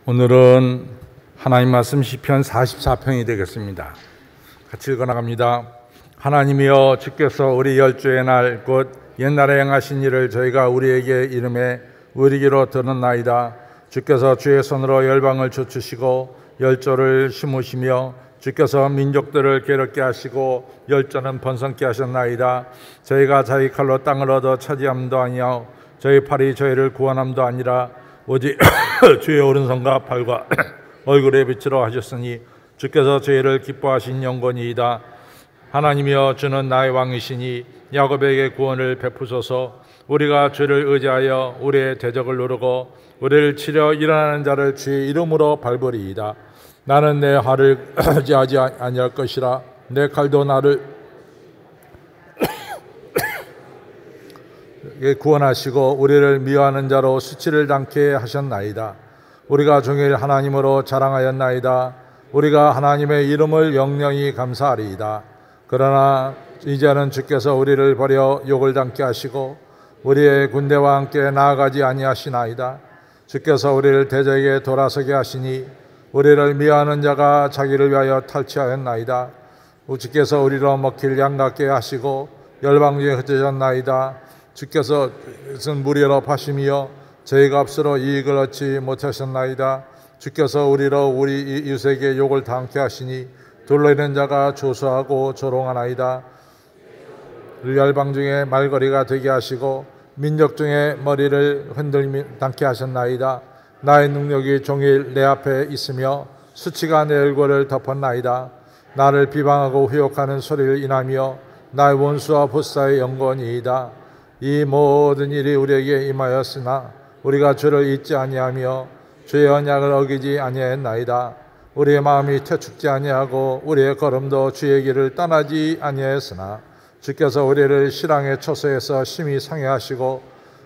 오늘은 하나님 말씀 시편 44편이 되겠습니다. 같이 읽어나갑니다. 하나님이여, 주께서 우리 열조의 날 곧 옛날에 행하신 일을 저희가 우리에게 이름에 우리기로 들었나이다. 주께서 주의 손으로 열방을 쫓으시고 열조를 심으시며 주께서 민족들을 괴롭게 하시고 열조는 번성케 하셨나이다. 저희가 자기 칼로 땅을 얻어 차지함도 아니요 저희 팔이 저희를 구원함도 아니라 오직 주의 오른손과 팔과 얼굴에 빛으로 하셨으니 주께서 저희를 기뻐하신 영광이이다. 하나님이여, 주는 나의 왕이시니 야곱에게 구원을 베푸소서. 우리가 주를 의지하여 우리의 대적을 누르고 우리를 치려 일어나는 자를 주의 이름으로 밟으리이다. 나는 내 활을 의지하지 아니할 것이라. 내 칼도 나를 구원하시고 우리를 미워하는 자로 수치를 당케 하셨나이다. 우리가 종일 하나님으로 자랑하였나이다. 우리가 하나님의 이름을 영영히 감사하리이다. 그러나 이제는 주께서 우리를 버려 욕을 당케 하시고 우리의 군대와 함께 나아가지 아니하시나이다. 주께서 우리를 대적에게 돌아서게 하시니 우리를 미워하는 자가 자기를 위하여 탈취하였나이다. 주께서 우리로 먹힐 양 같게 하시고 열방 중에 흩어졌나이다. 주께서 무리로 파심이여 저희 값으로 이익을 얻지 못하셨나이다. 주께서 우리로 우리 이웃에게 욕을 당케 하시니 둘러 있는 자가 조소하고 조롱하나이다. 열방 중에 말거리가 되게 하시고 민족 중에 머리를 흔들미 당케 하셨나이다. 나의 능력이 종일 내 앞에 있으며 수치가 내 얼굴을 덮었나이다. 나를 비방하고 후욕하는 소리를 인하며 나의 원수와 보사의 영광이이다. 이 모든 일이 우리에게 임하였으나 우리가 주를 잊지 아니하며 주의 언약을 어기지 아니하였나이다. 우리의 마음이 퇴축지 아니하고 우리의 걸음도 주의 길을 떠나지 아니하였으나 주께서 우리를 실랑의 초소에서 심히 상해하시고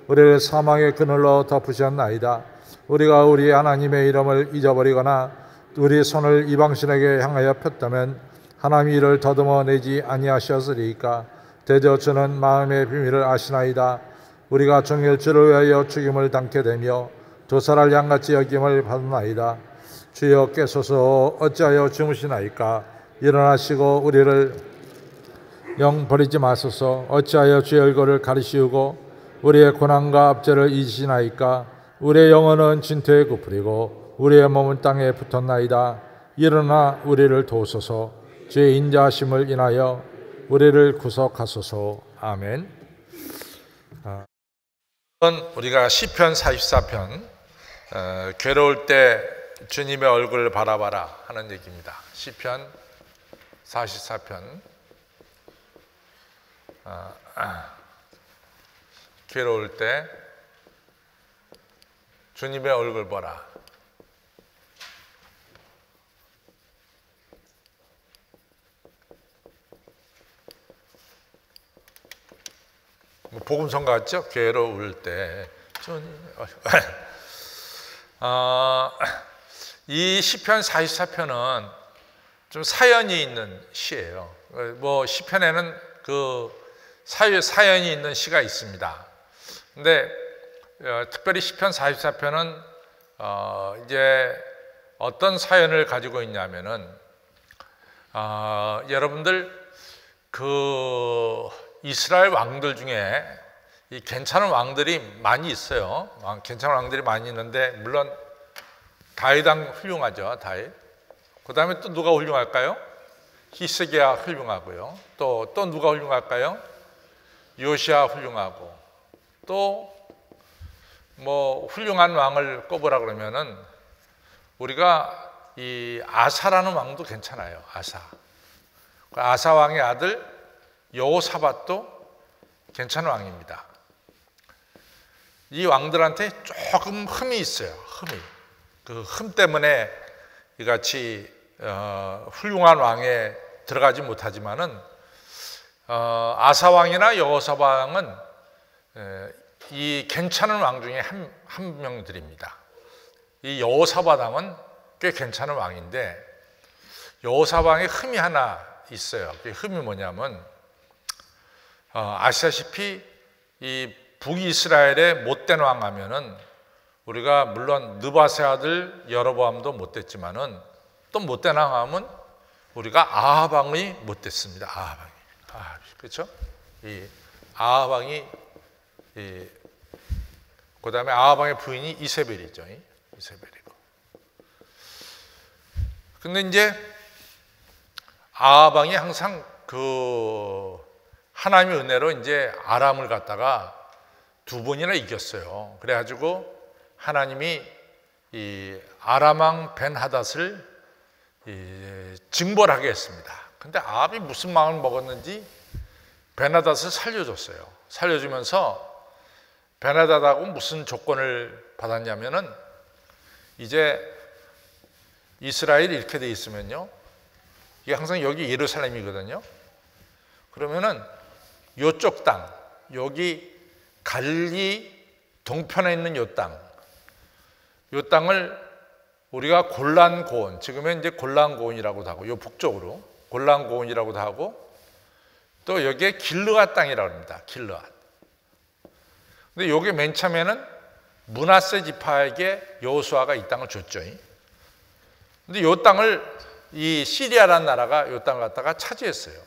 우리를 사망의 그늘로 덮으셨나이다. 우리가 우리 하나님의 이름을 잊어버리거나 우리 손을 이방신에게 향하여 폈다면 하나님이 이를 더듬어내지 아니하셨으리이까. 대저 주는 마음의 비밀을 아시나이다. 우리가 종일 주를 위하여 죽임을 당케 되며 도살할 양같이 여김을 받나이다. 주여 깨소서. 어찌하여 주무시나이까. 일어나시고 우리를 영 버리지 마소서. 어찌하여 주의 얼굴을 가리시우고 우리의 고난과 압제를 잊으시나이까. 우리의 영혼은 진토에 굽으리고 우리의 몸은 땅에 붙었나이다. 일어나 우리를 도우소서. 주의 인자하심을 인하여 우리를 구속하소서. 아멘. 우리가 시편 44편 괴로울 때 주님의 얼굴을 바라봐라 하는 얘기입니다. 시편 44편 괴로울 때 주님의 얼굴 보라. 복음성 같죠? 괴로울 때 이 시편 44편은 좀 사연이 있는 시예요. 뭐 시편에는 그 사연이 있는 시가 있습니다. 근데 특별히 시편 44편은 이제 어떤 사연을 가지고 있냐면은 여러분들 그 이스라엘 왕들 중에 이 괜찮은 왕들이 많이 있어요. 괜찮은 왕들이 많이 있는데 물론 다윗 왕 훌륭하죠. 다윗. 그 다음에 또 누가 훌륭할까요? 히스기야 훌륭하고요. 또 누가 훌륭할까요? 요시야 훌륭하고. 또 뭐 훌륭한 왕을 꼽으라 그러면은 우리가 이 아사라는 왕도 괜찮아요. 아사 왕의 아들 여호사밧도 괜찮은 왕입니다. 이 왕들한테 조금 흠이 있어요. 그 흠 때문에 이같이 훌륭한 왕에 들어가지 못하지만은 아사 왕이나 여호사밧 왕은 이 괜찮은 왕 중에 한 명들입니다. 이 여호사밧 왕은 꽤 괜찮은 왕인데 여호사밧 왕의 흠이 하나 있어요. 그 흠이 뭐냐면 아시다시피 이 북이스라엘의 못된 왕 하면은 우리가 물론 느바세 아들 여로보암도 못됐지만은 또 못된 왕은 우리가 아합 왕이 못됐습니다. 아합 왕이. 그렇죠? 이 아합 왕이 그다음에 아합 왕의 부인이 이세벨이죠. 이세벨이고. 근데 이제 아합 왕이 항상 그 하나님의 은혜로 이제 아람을 갖다가 2번이나 이겼어요. 그래가지고 하나님이 이 아람 왕 벤하닷을 징벌하게 했습니다. 근데 아합이 무슨 마음을 먹었는지 벤하닷을 살려줬어요. 살려주면서 벤하닷하고 무슨 조건을 받았냐면은 이제 이스라엘이 이렇게 돼 있으면요. 이게 항상 여기 예루살렘이거든요. 그러면은 요쪽 땅, 여기 갈릴리 동편에 있는 요 땅을 우리가 골란 고온, 지금은 이제 골란 고온이라고도 하고, 요 북쪽으로 골란 고온이라고도 하고, 또 여기에 길르앗 땅이라고 합니다. 길르앗. 근데 요게 맨 처음에는 므낫세 지파에게 여호수아가 이 땅을 줬죠. 근데 요 땅을 이 시리아라는 나라가 요 땅을 갖다가 차지했어요.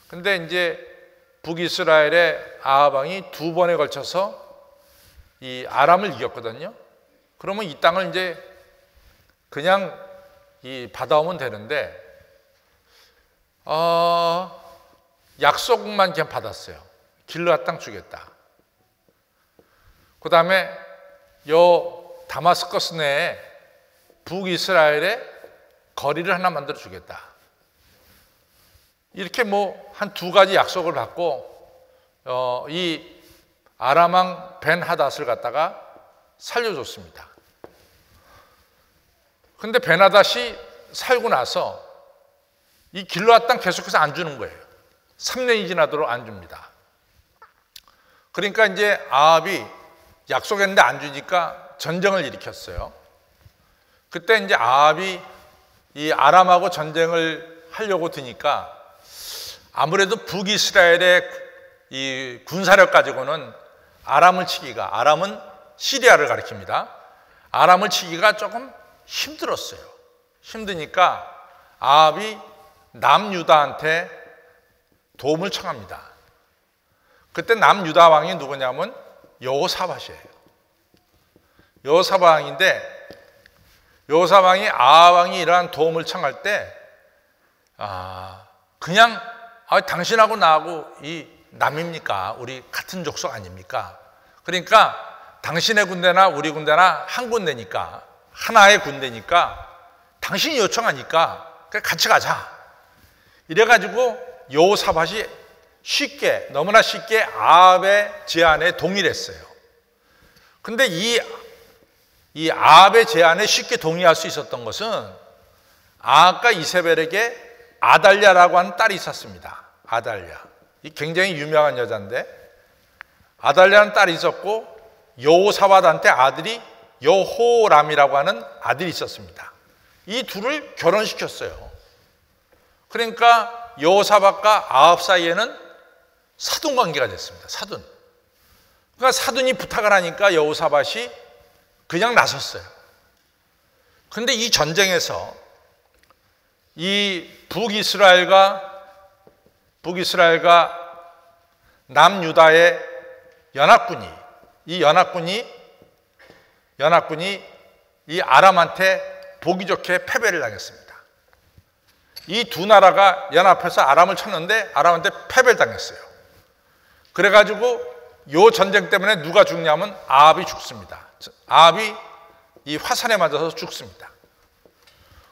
근데 이제 북이스라엘의 아합 왕이 2번에 걸쳐서 이 아람을 이겼거든요. 그러면 이 땅을 이제 그냥 받아오면 되는데 약속만 그냥 받았어요. 길르앗 땅 주겠다. 그 다음에 요 다마스커스 내에 북이스라엘에 거리를 하나 만들어 주겠다. 이렇게 뭐 한 2가지 약속을 받고 이 아람 왕 벤하닷을 갖다가 살려줬습니다. 근데 벤하닷이 살고 나서 이 길르앗 땅 계속해서 안 주는 거예요. 3년이 지나도록 안 줍니다. 그러니까 이제 아합이 약속했는데 안 주니까 전쟁을 일으켰어요. 그때 이제 아합이 이 아람하고 전쟁을 하려고 드니까 아무래도 북이스라엘의 이 군사력 가지고는 아람을 시리아를 가리킵니다. 아람을 치기가 조금 힘들었어요. 힘드니까 아합이 남유다한테 도움을 청합니다. 그때 남유다 왕이 누구냐면 여호사밧이에요. 여호사밧 왕인데 여호사밧 왕이 아합 왕이 이러한 도움을 청할 때 그냥 당신하고 나하고 이 남입니까? 우리 같은 족속 아닙니까? 그러니까 당신의 군대나 우리 군대나 한 군대니까 하나의 군대니까 당신이 요청하니까 같이 가자. 이래가지고 여호사밧이 너무나 쉽게 아합의 제안에 동의를 했어요. 근데 이 아합의 제안에 쉽게 동의할 수 있었던 것은 아합과 이세벨에게 아달랴라고 하는 딸이 있었습니다. 아달랴. 이 굉장히 유명한 여자인데 아달랴는 딸이 있었고 여호사밧한테 아들이 여호람이라고 하는 아들이 있었습니다. 이 둘을 결혼시켰어요. 그러니까 여호사밧과 아합 사이에는 사돈 관계가 됐습니다. 사돈. 그러니까 사돈이 부탁을 하니까 여호사밧이 그냥 나섰어요. 그런데 이 전쟁에서 이 북이스라엘과 남유다의 연합군이 이 아람한테 보기 좋게 패배를 당했습니다. 이 두 나라가 연합해서 아람을 쳤는데 아람한테 패배를 당했어요. 그래가지고 이 전쟁 때문에 누가 죽냐면 아합이 죽습니다. 아합이 이 화산에 맞아서 죽습니다.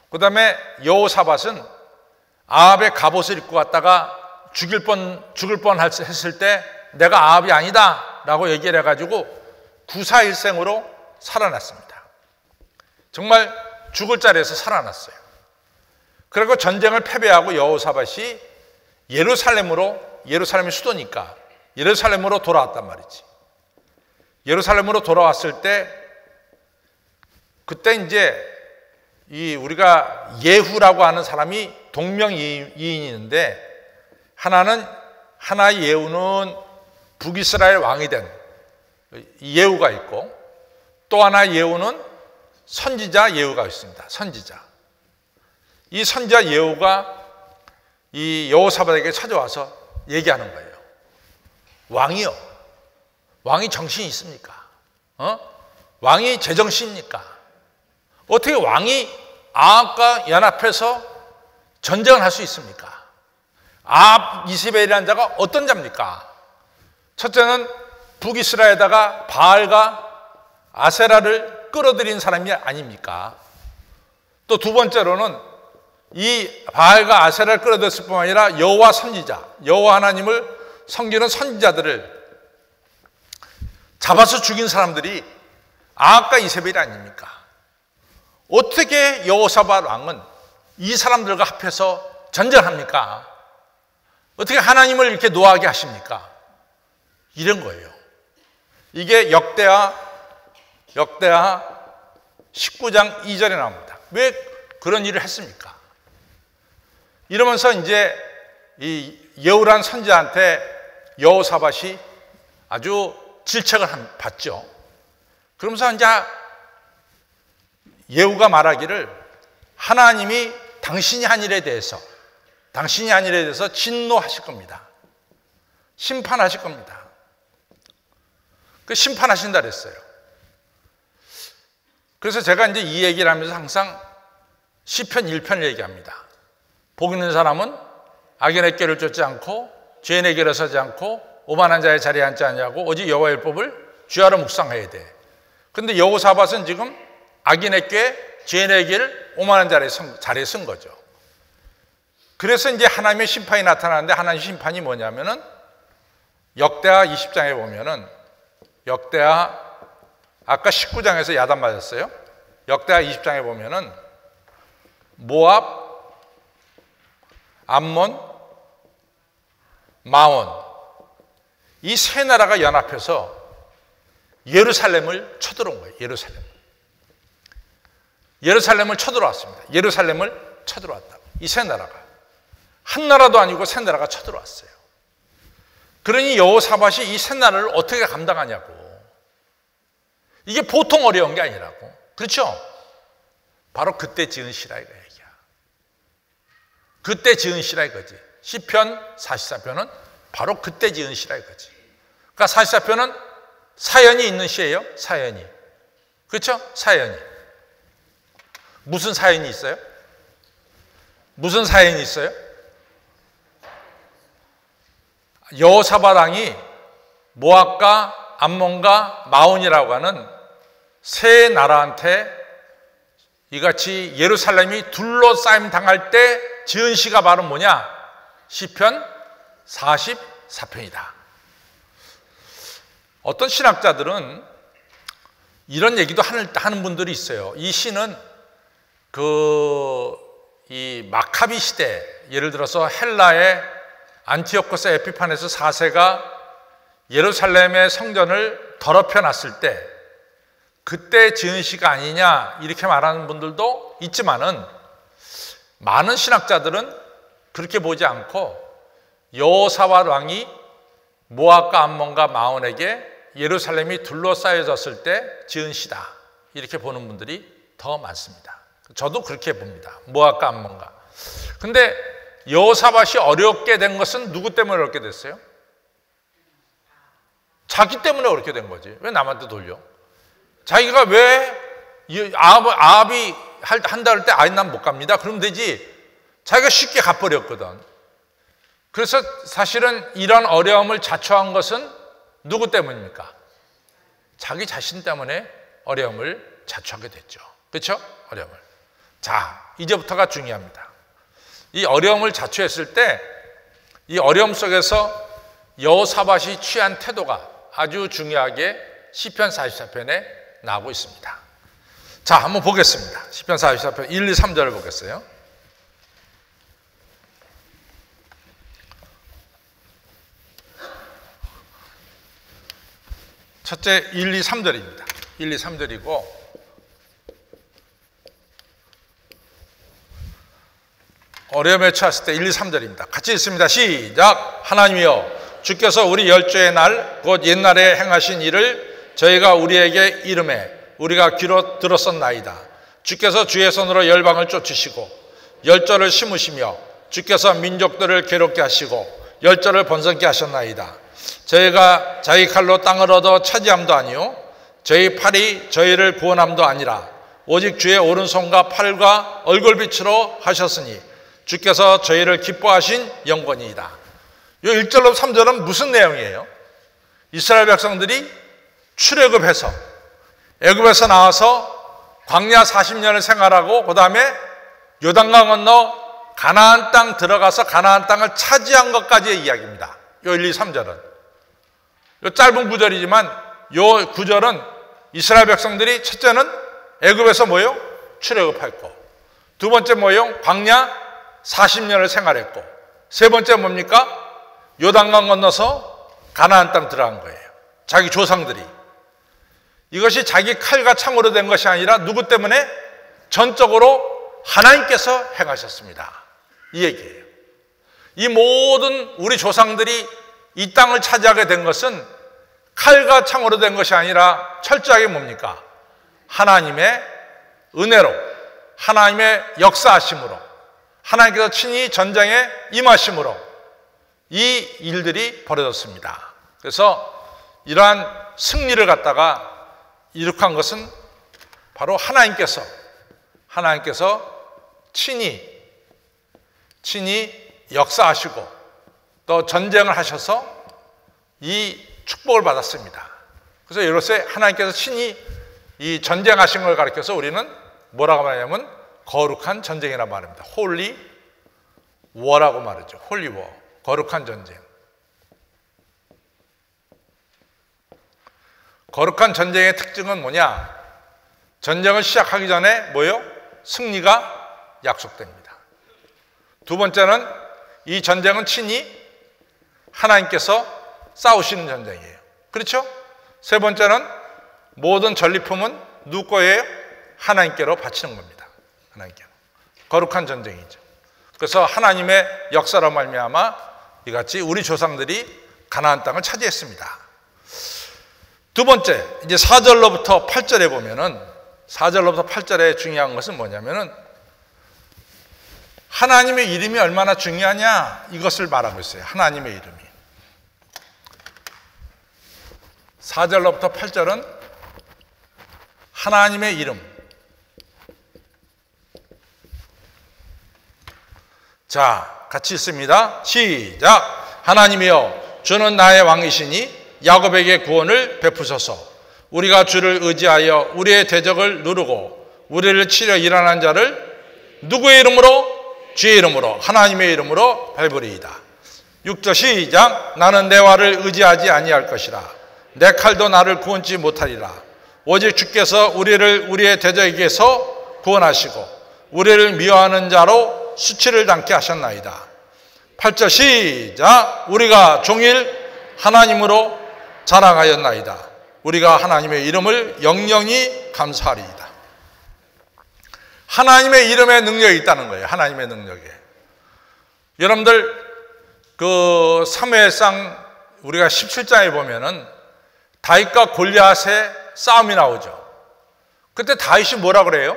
그 다음에 여호사밧은 아합의 갑옷을 입고 갔다가 죽을 뻔 했을 때 내가 아합이 아니다 라고 얘기를 해가지고 구사일생으로 살아났습니다. 정말 죽을 자리에서 살아났어요. 그리고 전쟁을 패배하고 여호사밧이 예루살렘이 수도니까 예루살렘으로 돌아왔단 말이지. 예루살렘으로 돌아왔을 때 그때 이제 우리가 예후라고 하는 사람이 동명이인이 있는데 하나의 예후는 북이스라엘 왕이 된 예후가 있고 또 하나 예후는 선지자 예후가 있습니다. 선지자. 이 선지자 예후가 이 여호사밧에게 찾아와서 얘기하는 거예요. 왕이요. 왕이 정신이 있습니까? 왕이 제정신입니까? 어떻게 왕이 아합과 연합해서 전쟁을 할 수 있습니까? 아합 이세벨이라는 자가 어떤 자입니까? 첫째는 북이스라엘에다가 바알과 아세라를 끌어들인 사람이 아닙니까? 또 두 번째로는 이 바알과 아세라를 끌어들였을 뿐만 아니라 여호와 선지자, 여호와 하나님을 섬기는 선지자들을 잡아서 죽인 사람들이 아합과 이세벨이 아닙니까? 어떻게 여호사밧 왕은 이 사람들과 합해서 전쟁합니까? 어떻게 하나님을 이렇게 노하게 하십니까? 이런 거예요. 이게 역대하 19장 2절에 나옵니다. 왜 그런 일을 했습니까? 이러면서 이제 이 예후란 선지자한테 여호사밧이 아주 질책을 받죠. 그러면서 이제 예후가 말하기를 하나님이 당신이 한 일에 대해서 진노하실 겁니다. 심판하실 겁니다. 그 심판하신다 그랬어요. 그래서 제가 이제 이 얘기를 하면서 항상 시편 1편을 얘기합니다. 복 있는 사람은 악인의 꾀를 쫓지 않고 죄인의 길에 서지 않고 오만한 자의 자리에 앉지 않냐고 오직 여호와의 율법을 주야로 묵상해야 돼. 그런데 여호사밧은 지금 악인의 꾀, 죄인의 길, 오만한 자리에 쓴 거죠. 그래서 이제 하나님의 심판이 나타나는데 하나님의 심판이 뭐냐면은 역대하 20장에 보면은 역대하 아까 19장에서 야단 맞았어요. 역대하 20장에 보면은 모압, 암몬, 마온 이 세 나라가 연합해서 예루살렘을 쳐들어온 거예요. 예루살렘을 쳐들어왔습니다. 예루살렘을 쳐들어왔다. 이 세 나라가 한 나라도 아니고 세 나라가 쳐들어왔어요. 그러니 여호사밧이 이 세 나라를 어떻게 감당하냐고. 이게 보통 어려운 게 아니라고. 그렇죠? 바로 그때 지은 시라 이거야. 그때 지은 시라 이거지. 시편 44편은 바로 그때 지은 시라 이거지. 그러니까 44편은 사연이 있는 시예요. 사연이. 그렇죠? 사연이. 무슨 사연이 있어요? 무슨 사연이 있어요? 여호사밧 왕이 모압과 암몬과 마온이라고 하는 세 나라한테 이같이 예루살렘이 둘러싸임 당할 때 지은 시가 바로 뭐냐? 시편 44편이다. 어떤 신학자들은 이런 얘기도 하는 분들이 있어요. 이 시는 이 마카비 시대, 예를 들어서 헬라의 안티오코스 에피파네스 4세가 예루살렘의 성전을 더럽혀 놨을 때 그때 지은 시가 아니냐 이렇게 말하는 분들도 있지만은 많은 신학자들은 그렇게 보지 않고 여호사밧 왕이 모압과 암몬과 마온에게 예루살렘이 둘러싸여졌을 때 지은 시다 이렇게 보는 분들이 더 많습니다. 저도 그렇게 봅니다. 모압과 암몬과. 근데 여호사밧이 어렵게 된 것은 누구 때문에 어렵게 됐어요? 자기 때문에 어렵게 된 거지. 왜 남한테 돌려? 자기가 왜 아합이 한다 할 때 아니 난 못 갑니다. 그러면 되지. 자기가 쉽게 갚버렸거든. 그래서 사실은 이런 어려움을 자초한 것은 누구 때문입니까? 자기 자신 때문에 어려움을 자초하게 됐죠. 그렇죠? 어려움을. 자, 이제부터가 중요합니다. 이 어려움을 자초했을 때 이 어려움 속에서 여호사밧이 취한 태도가 아주 중요하게 시편 44편에 나오고 있습니다. 자, 한번 보겠습니다. 시편 44편 1, 2, 3절을 보겠어요. 첫째 1, 2, 3절입니다. 1, 2, 3절이고 어려움에 처했을 때 1, 2, 3절입니다. 같이 읽습니다. 시작. 하나님이여 주께서 우리 열조의 날 곧 옛날에 행하신 일을 저희가 우리에게 이름해 우리가 귀로 들었었나이다. 주께서 주의 손으로 열방을 쫓으시고 열조를 심으시며 주께서 민족들을 괴롭게 하시고 열조를 번성케 하셨나이다. 저희가 자기 칼로 땅을 얻어 차지함도 아니요 저희 팔이 저희를 구원함도 아니라 오직 주의 오른손과 팔과 얼굴빛으로 하셨으니 주께서 저희를 기뻐하신 영광이이다. 이 1절로 3절은 무슨 내용이에요? 이스라엘 백성들이 출애굽해서 애굽에서 나와서 광야 40년을 생활하고 그 다음에 요단강 건너 가나안 땅 들어가서 가나안 땅을 차지한 것까지의 이야기입니다. 요 1, 2, 3절은. 요 짧은 구절이지만 요 구절은 이스라엘 백성들이 첫째는 애굽에서 뭐요? 출애굽했고, 두 번째 뭐요? 광야 40년을 생활했고, 세 번째 뭡니까? 요단강 건너서 가나안 땅 들어간 거예요. 자기 조상들이. 이것이 자기 칼과 창으로 된 것이 아니라 누구 때문에? 전적으로 하나님께서 행하셨습니다. 이 얘기예요. 이 모든 우리 조상들이 이 땅을 차지하게 된 것은 칼과 창으로 된 것이 아니라 철저하게 뭡니까? 하나님의 은혜로, 하나님의 역사하심으로, 하나님께서 친히 전쟁에 임하심으로 이 일들이 벌어졌습니다. 그래서 이러한 승리를 갖다가 이룩한 것은 바로 하나님께서 친히 역사하시고 또 전쟁을 하셔서 이 축복을 받았습니다. 그래서 이로써 하나님께서 친히 이 전쟁하신 걸 가리켜서 우리는 뭐라고 말하냐면 거룩한 전쟁이라고 말합니다. 홀리 워라고 말하죠. 홀리 워, 거룩한 전쟁. 거룩한 전쟁의 특징은 뭐냐? 전쟁을 시작하기 전에 뭐요? 승리가 약속됩니다. 두 번째는 이 전쟁은 친히 하나님께서 싸우시는 전쟁이에요. 그렇죠? 세 번째는 모든 전리품은 누구 거예요? 하나님께로 바치는 겁니다. 하나님께로. 거룩한 전쟁이죠. 그래서 하나님의 역사로 말미암아 이같이 우리 조상들이 가나안 땅을 차지했습니다. 두 번째, 이제 4절로부터 8절에 보면은 4절로부터 8절에 중요한 것은 뭐냐면은 하나님의 이름이 얼마나 중요하냐 이것을 말하고 있어요. 하나님의 이름이. 4절로부터 8절은 하나님의 이름. 자, 같이 읽습니다. 시작. 하나님이여, 주는 나의 왕이시니 야곱에게 구원을 베푸소서. 우리가 주를 의지하여 우리의 대적을 누르고 우리를 치려 일어난 자를 누구의 이름으로? 주의 이름으로, 하나님의 이름으로 밟으리이다. 6절 시작. 나는 내 활을 의지하지 아니할 것이라. 내 칼도 나를 구원치 못하리라. 오직 주께서 우리를 우리의 대적에게서 구원하시고 우리를 미워하는 자로 수치를 당케 하셨나이다. 8절 시작. 우리가 종일 하나님으로 자랑하였나이다. 우리가 하나님의 이름을 영영히 감사하리이다. 하나님의 이름에 능력이 있다는 거예요. 하나님의 능력에. 여러분들 그 사무엘상 우리가 17장에 보면은 다윗과 골리앗의 싸움이 나오죠. 그때 다윗이 뭐라 그래요?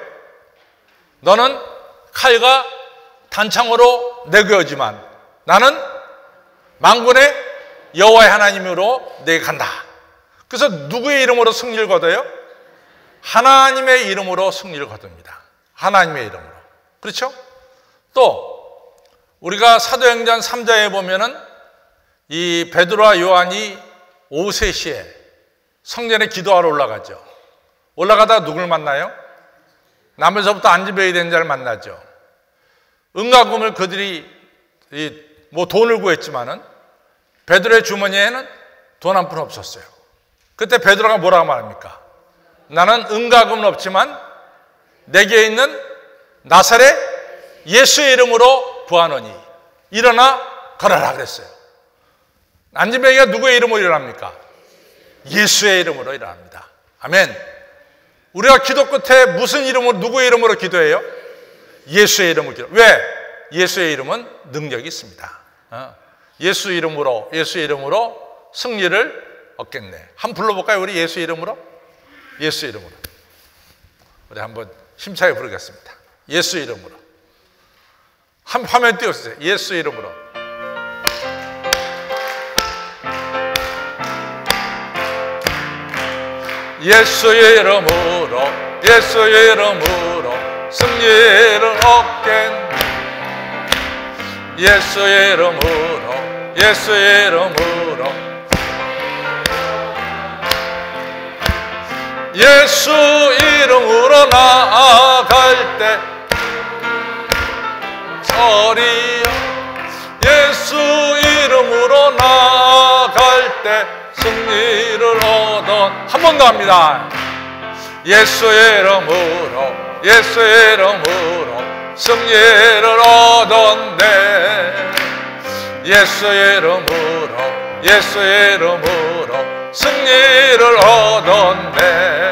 너는 칼과 단창으로 내게오지만 나는 만군의 여호와의 하나님으로 내게 간다. 그래서 누구의 이름으로 승리를 거둬요? 하나님의 이름으로 승리를 거둡니다. 하나님의 이름으로. 그렇죠? 또 우리가 사도행전 3장에 보면은 이 베드로와 요한이 오후 3시에 성전에 기도하러 올라가죠. 올라가다가 누굴 만나요? 남에서부터 안지배이 된 자를 만나죠. 은과금을 그들이 뭐 돈을 구했지만은 베드로의 주머니에는 돈 한 푼 없었어요. 그때 베드로가 뭐라고 말합니까? 나는 은과금은 없지만 내게 있는 나사렛 예수의 이름으로 구하노니 일어나 걸어라 그랬어요. 안지배이가 누구의 이름으로 일어납니까? 예수의 이름으로 일어납니다. 아멘. 우리가 기도 끝에 무슨 이름으로, 누구의 이름으로 기도해요? 예수의 이름으로 기도. 왜? 예수의 이름은 능력이 있습니다. 예수 이름으로 승리를 얻겠네. 한번 불러볼까요? 우리 예수 이름으로? 예수 이름으로. 우리 한번 힘차게 부르겠습니다. 예수 이름으로. 한 화면 띄워주세요. 예수 이름으로. 예수의 이름으로, 예수의 이름으로 승리를 얻겠네. 예수의 이름으로, 예수의 이름으로. 예수 이름으로 나아갈 때 저리요. 예수 이름으로 나아갈 때 승리를 얻은. 한 번 더 합니다. 예수의 이름으로, 예수의 이름으로 승리를 얻었네. 예수의 이름으로, 예수의 이름으로 승리를 얻었네.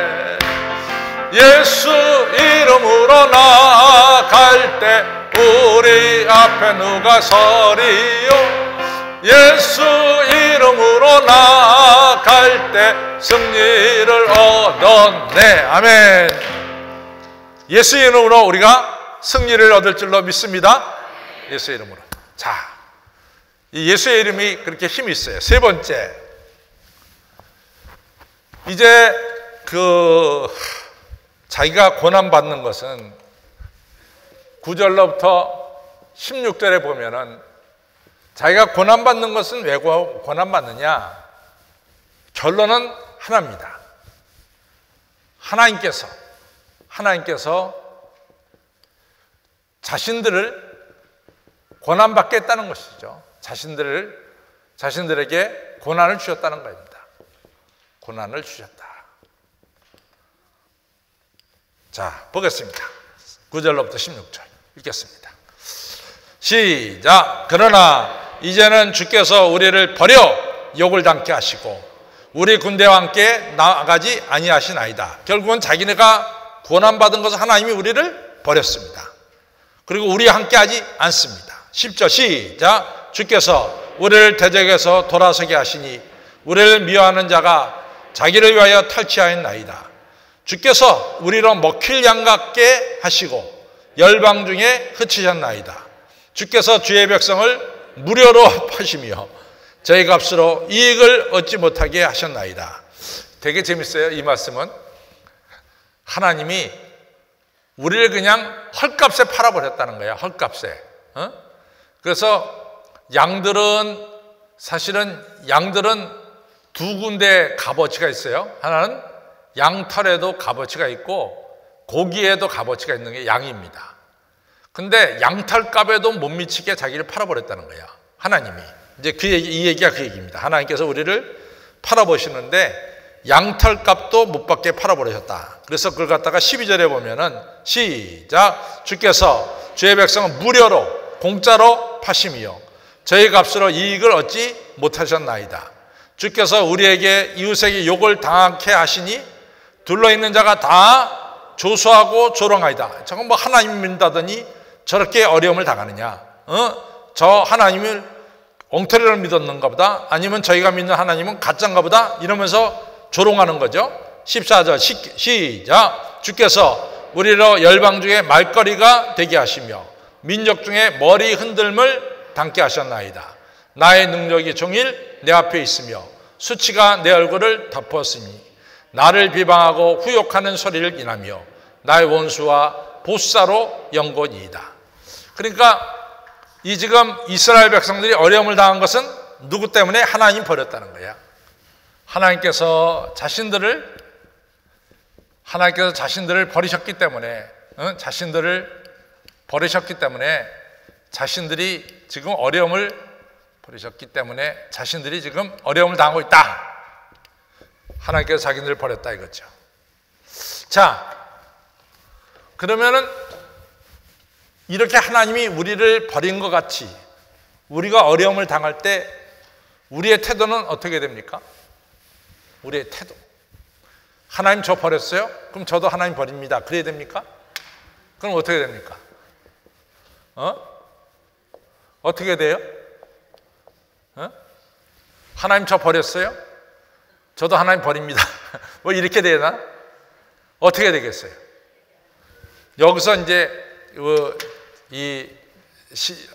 예수 이름으로 나아갈 때 우리 앞에 누가 서리요. 예수 이름으로 나아갈 때 승리를 얻었네. 아멘. 예수 이름으로 우리가 승리를 얻을 줄로 믿습니다. 예수 이름으로. 자, 이 예수의 이름이 그렇게 힘이 있어요. 세 번째, 이제 자기가 고난받는 것은 9절로부터 16절에 보면은 자기가 고난받는 것은 왜 고난받느냐? 결론은 하나입니다. 하나님께서 자신들을 고난받게 했다는 것이죠. 자신들에게 고난을 주셨다는 것입니다. 고난을 주셨다. 자, 보겠습니다. 9절로부터 16절 읽겠습니다. 시작. 그러나 이제는 주께서 우리를 버려 욕을 당케 하시고 우리 군대와 함께 나아가지 아니하시나이다. 결국은 자기네가 고난받은 것을 하나님이 우리를 버렸습니다. 그리고 우리와 함께 하지 않습니다. 10절 시작. 주께서 우리를 대적에서 돌아서게 하시니 우리를 미워하는 자가 자기를 위하여 탈취하였나이다. 주께서 우리로 먹힐 양 같게 하시고 열방 중에 흩으셨나이다. 주께서 주의 백성을 무료로 파시며 저희 값으로 이익을 얻지 못하게 하셨나이다. 되게 재밌어요. 이 말씀은 하나님이 우리를 그냥 헐값에 팔아버렸다는 거야. 헐값에. 그래서 사실은 양들은 두 군데 값어치가 있어요. 하나는 양털에도 값어치가 있고 고기에도 값어치가 있는 게 양입니다. 근데 양털값에도 못 미치게 자기를 팔아버렸다는 거야. 하나님이. 이제 이 얘기가 그 얘기입니다. 하나님께서 우리를 팔아보시는데 양털값도 못 받게 팔아버리셨다. 그래서 그걸 갖다가 12절에 보면은 시작. 주께서 주의 백성을 무료로 공짜로 파심이요 저희 값으로 이익을 얻지 못하셨나이다. 주께서 우리에게 이웃에게 욕을 당하게 하시니 둘러있는 자가 다 조소하고 조롱하이다. 저건 뭐 하나님 믿다더니 저렇게 어려움을 당하느냐? 저 하나님을 엉터리를 믿었는가 보다. 아니면 저희가 믿는 하나님은 가짜인가 보다. 이러면서 조롱하는 거죠. 14절 시작. 주께서 우리로 열방 중에 말거리가 되게 하시며 민족 중에 머리 흔들음을 당게 하셨나이다. 나의 능력이 종일 내 앞에 있으며 수치가 내 얼굴을 덮었으니 나를 비방하고 후욕하는 소리를 인하며 나의 원수와 보수사로 연고니이다. 그러니까 이 지금 이스라엘 백성들이 어려움을 당한 것은 누구 때문에? 하나님 버렸다는 거야. 하나님께서 자신들을 버리셨기 때문에, 자신들이 지금 어려움을 버리셨기 때문에 자신들이 지금 어려움을 당하고 있다. 하나님께서 자기들을 버렸다 이거죠. 자, 그러면은 이렇게 하나님이 우리를 버린 것 같이 우리가 어려움을 당할 때 우리의 태도는 어떻게 됩니까? 우리의 태도. 하나님 저 버렸어요? 그럼 저도 하나님 버립니다. 그래야 됩니까? 그럼 어떻게 됩니까? 어떻게 돼요? 하나님 저 버렸어요? 저도 하나님 버립니다. 뭐 이렇게 되나? 어떻게 되겠어요? 여기서 이제 이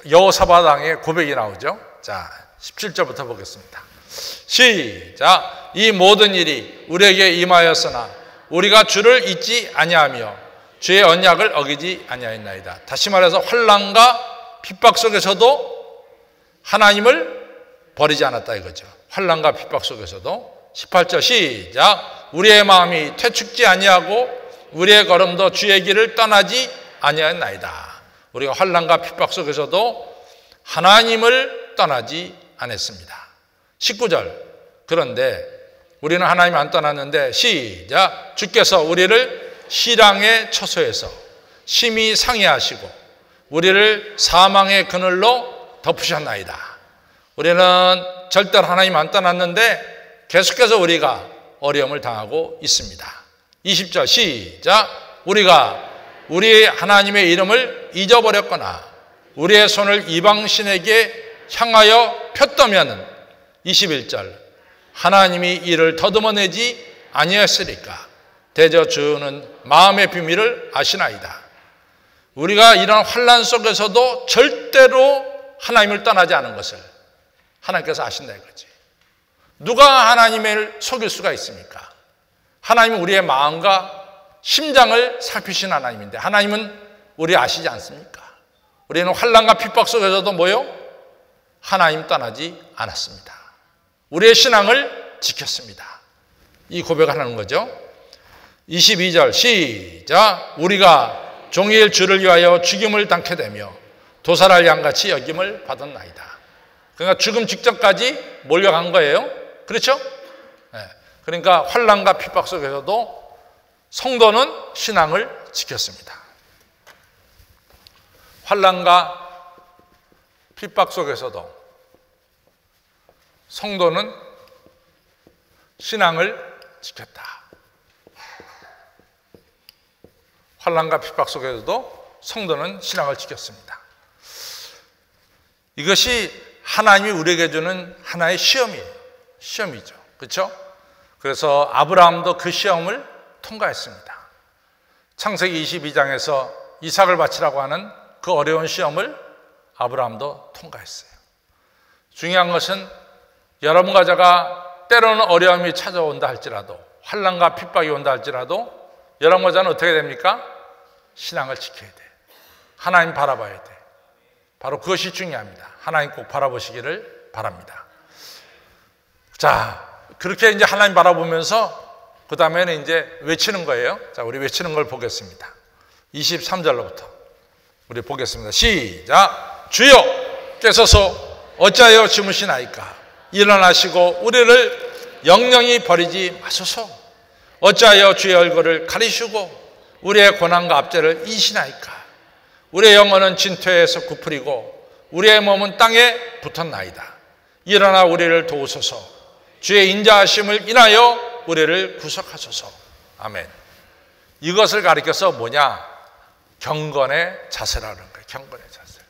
여호사밧 고백이 나오죠. 자, 17절부터 보겠습니다. 시작. 이 모든 일이 우리에게 임하였으나 우리가 주를 잊지 아니하며 주의 언약을 어기지 아니하였나이다. 다시 말해서 환난과 핍박 속에서도 하나님을 버리지 않았다 이거죠. 환난과 핍박 속에서도. 18절 시작. 우리의 마음이 퇴축지 아니하고 우리의 걸음도 주의 길을 떠나지 아니하였나이다. 우리가 환난과 핍박 속에서도 하나님을 떠나지 않았습니다. 19절. 그런데 우리는 하나님 안 떠났는데 시작. 주께서 우리를 시랑의 처소에서 심히 상해하시고 우리를 사망의 그늘로 덮으셨나이다. 우리는 절대로 하나님 안 떠났는데 계속해서 우리가 어려움을 당하고 있습니다. 20절 시작. 우리가 우리 하나님의 이름을 잊어버렸거나 우리의 손을 이방신에게 향하여 폈다면 21절. 하나님이 이를 더듬어내지 아니했으리까 대저 주는 마음의 비밀을 아시나이다. 우리가 이런 환난 속에서도 절대로 하나님을 떠나지 않은 것을 하나님께서 아신다 이거지. 누가 하나님을 속일 수가 있습니까? 하나님은 우리의 마음과 심장을 살피신 하나님인데 하나님은 우리 아시지 않습니까? 우리는 환난과 핍박 속에서도 뭐요? 하나님 떠나지 않았습니다. 우리의 신앙을 지켰습니다. 이 고백을 하는 거죠. 22절 시작. 우리가 종일 주를 위하여 죽임을 당케 되며 도살할 양같이 여김을 받았나이다. 그러니까 죽음 직전까지 몰려간 거예요. 그렇죠? 네. 그러니까 환난과 핍박 속에서도 성도는 신앙을 지켰습니다. 환난과 핍박 속에서도 성도는 신앙을 지켰다. 환난과 핍박 속에서도 성도는 신앙을 지켰습니다. 이것이 하나님이 우리에게 주는 하나의 시험이죠. 그렇죠? 그래서 아브라함도 그 시험을 통과했습니다. 창세기 22장에서 이삭을 바치라고 하는 그 어려운 시험을 아브라함도 통과했어요. 중요한 것은 여러분과 제가 때로는 어려움이 찾아온다 할지라도 환난과 핍박이 온다 할지라도 여러분과 저는 어떻게 됩니까? 신앙을 지켜야 돼. 하나님 바라봐야 돼. 바로 그것이 중요합니다. 하나님 꼭 바라보시기를 바랍니다. 자, 그렇게 이제 하나님 바라보면서 그 다음에는 이제 외치는 거예요. 자, 우리 외치는 걸 보겠습니다. 23절로부터 우리 보겠습니다. 시작. 주여 깨소서 어찌하여 주무시나이까? 일어나시고 우리를 영영히 버리지 마소서. 어찌하여 주의 얼굴을 가리시고 우리의 고난과 압제를 이시나이까? 우리의 영혼은 진토에서 구부리고 우리의 몸은 땅에 붙었나이다. 일어나 우리를 도우소서. 주의 인자하심을 인하여 우리를 구속하소서. 아멘. 이것을 가리켜서 뭐냐? 경건의 자세라는 거예요. 경건의 자세.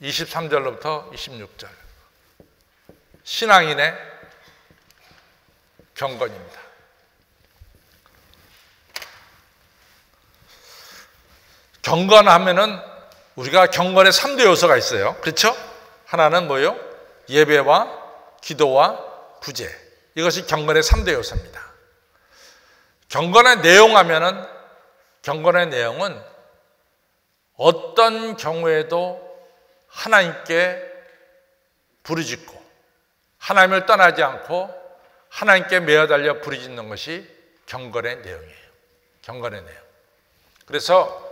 23절로부터 26절. 신앙인의 경건입니다. 경건하면은 우리가 경건의 3대 요소가 있어요. 그렇죠? 하나는 뭐예요? 예배와 기도와 구제. 이것이 경건의 3대 요소입니다. 경건의 내용하면은 경건의 내용은 어떤 경우에도 하나님께 부르짖고 하나님을 떠나지 않고 하나님께 매어달려 부르짖는 것이 경건의 내용이에요. 경건의 내용. 그래서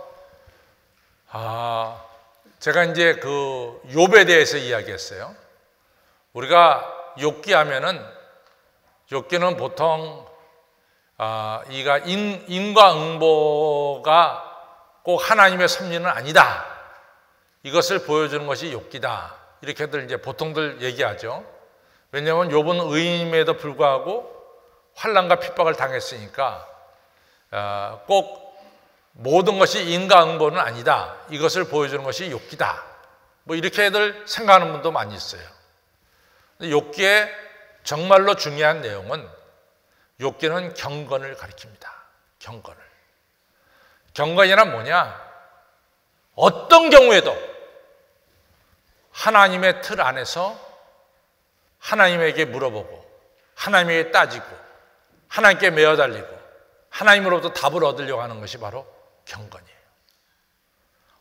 제가 이제 그 욥에 대해서 이야기했어요. 우리가 욥기하면은 욥기는 보통 이가 인과응보가 꼭 하나님의 섭리는 아니다. 이것을 보여주는 것이 욥기다. 이렇게들 이제 보통들 얘기하죠. 왜냐하면 욥은 의인임에도 불구하고 환난과 핍박을 당했으니까 꼭 모든 것이 인과응보는 아니다. 이것을 보여주는 것이 욥기다. 뭐 이렇게들 생각하는 분도 많이 있어요. 욥기의 정말로 중요한 내용은 욥기는 경건을 가리킵니다. 경건을. 경건이란 뭐냐? 어떤 경우에도 하나님의 틀 안에서 하나님에게 물어보고 하나님에게 따지고 하나님께 매어달리고 하나님으로부터 답을 얻으려고 하는 것이 바로 경건이에요.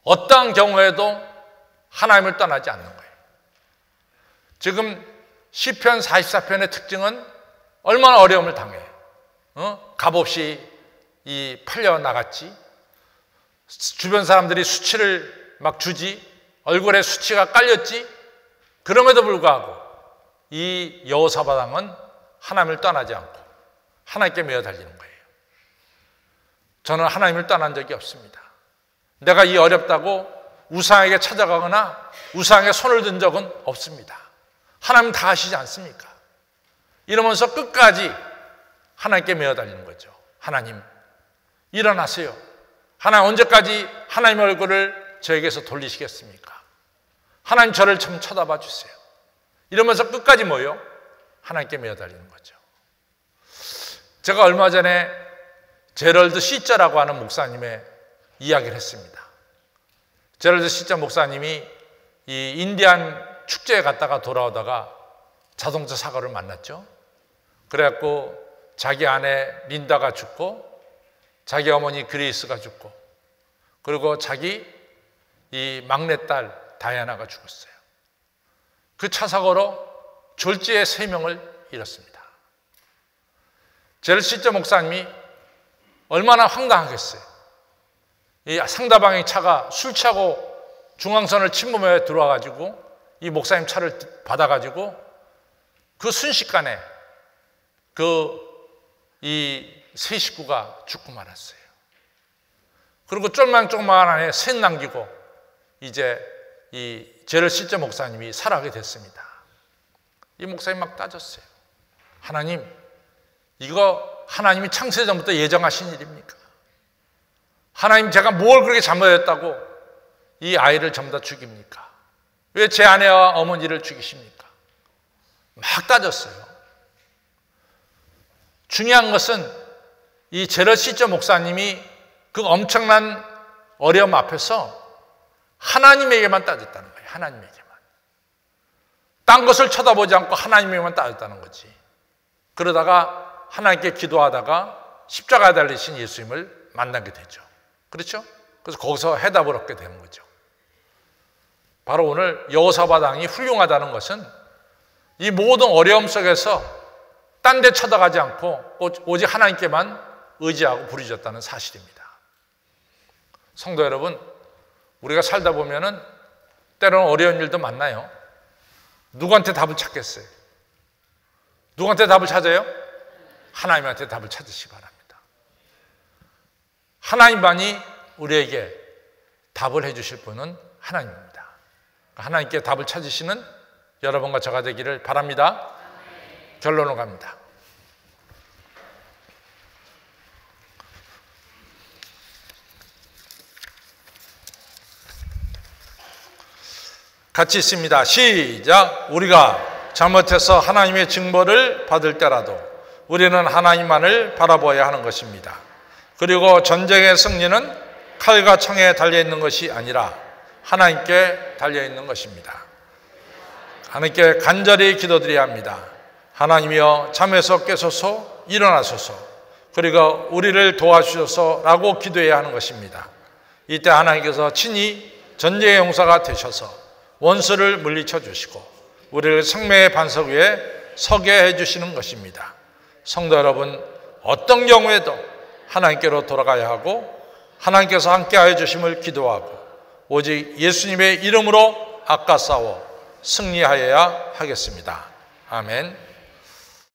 어떠한 경우에도 하나님을 떠나지 않는 거예요. 지금 시편 44편의 특징은 얼마나 어려움을 당해. 값없이 팔려 나갔지. 주변 사람들이 수치를 막 주지. 얼굴에 수치가 깔렸지. 그럼에도 불구하고 이 여호사밧 왕은 하나님을 떠나지 않고 하나님께 매어 달리는 거예요. 저는 하나님을 떠난 적이 없습니다. 내가 이 어렵다고 우상에게 찾아가거나 우상에 손을 든 적은 없습니다. 하나님 다 하시지 않습니까? 이러면서 끝까지 하나님께 매어 달리는 거죠. 하나님, 일어나세요. 하나님, 언제까지 하나님의 얼굴을 저에게서 돌리시겠습니까? 하나님, 저를 좀 쳐다봐 주세요. 이러면서 끝까지 뭐요? 하나님께 매어 달리는 거죠. 제가 얼마 전에 제럴드 시자라고 하는 목사님의 이야기를 했습니다. 제럴드 시자 목사님이 이 인디안 축제에 갔다가 돌아오다가 자동차 사고를 만났죠. 그래갖고 자기 아내 린다가 죽고 자기 어머니 그레이스가 죽고 그리고 자기 이 막내딸 다이아나가 죽었어요. 그 차 사고로 졸지에 3명을 잃었습니다. 제럴드 시자 목사님이 얼마나 황당하겠어요. 이 상대방의 차가 술 취하고 중앙선을 침범해 들어와가지고 이 목사님 차를 받아가지고 그 순식간에 이 세 식구가 죽고 말았어요. 그리고 쫄망쫄망한 안에 셋 남기고 이제 이 제럴드 시자 목사님이 살아가게 됐습니다. 이 목사님 막 따졌어요. 하나님, 이거 하나님이 창세전부터 예정하신 일입니까? 하나님, 제가 뭘 그렇게 잘못했다고 이 아이를 전부 다 죽입니까? 왜 제 아내와 어머니를 죽이십니까? 막 따졌어요. 중요한 것은 이 제럴드 시자 목사님이 그 엄청난 어려움 앞에서 하나님에게만 따졌다는 거예요. 하나님에게만. 딴 것을 쳐다보지 않고 하나님에게만 따졌다는 거지. 그러다가 하나님께 기도하다가 십자가에 달리신 예수님을 만나게 되죠. 그렇죠? 그래서 거기서 해답을 얻게 되는 거죠. 바로 오늘 여호사밧 왕이 훌륭하다는 것은 이 모든 어려움 속에서 딴 데 쳐다가지 않고 오직 하나님께만 의지하고 부르짖었다는 사실입니다. 성도 여러분, 우리가 살다 보면은 때로는 어려운 일도 만나요. 누구한테 답을 찾겠어요? 누구한테 답을 찾아요? 하나님한테 답을 찾으시기 바랍니다. 하나님만이 우리에게 답을 해주실 분은 하나님입니다. 하나님께 답을 찾으시는 여러분과 저가 되기를 바랍니다. 결론으로 갑니다. 같이 있습니다. 시작. 우리가 잘못해서 하나님의 징벌을 받을 때라도 우리는 하나님만을 바라보아야 하는 것입니다. 그리고 전쟁의 승리는 칼과 창에 달려있는 것이 아니라 하나님께 달려있는 것입니다. 하나님께 간절히 기도드려야 합니다. 하나님이여, 잠에서 깨소서, 일어나소서, 그리고 우리를 도와주소서라고 기도해야 하는 것입니다. 이때 하나님께서 친히 전쟁의 용사가 되셔서 원수를 물리쳐 주시고 우리를 생명의 반석 위에 서게 해주시는 것입니다. 성도 여러분, 어떤 경우에도 하나님께로 돌아가야 하고 하나님께서 함께하여 주심을 기도하고 오직 예수님의 이름으로 아까 싸워 승리하여야 하겠습니다. 아멘.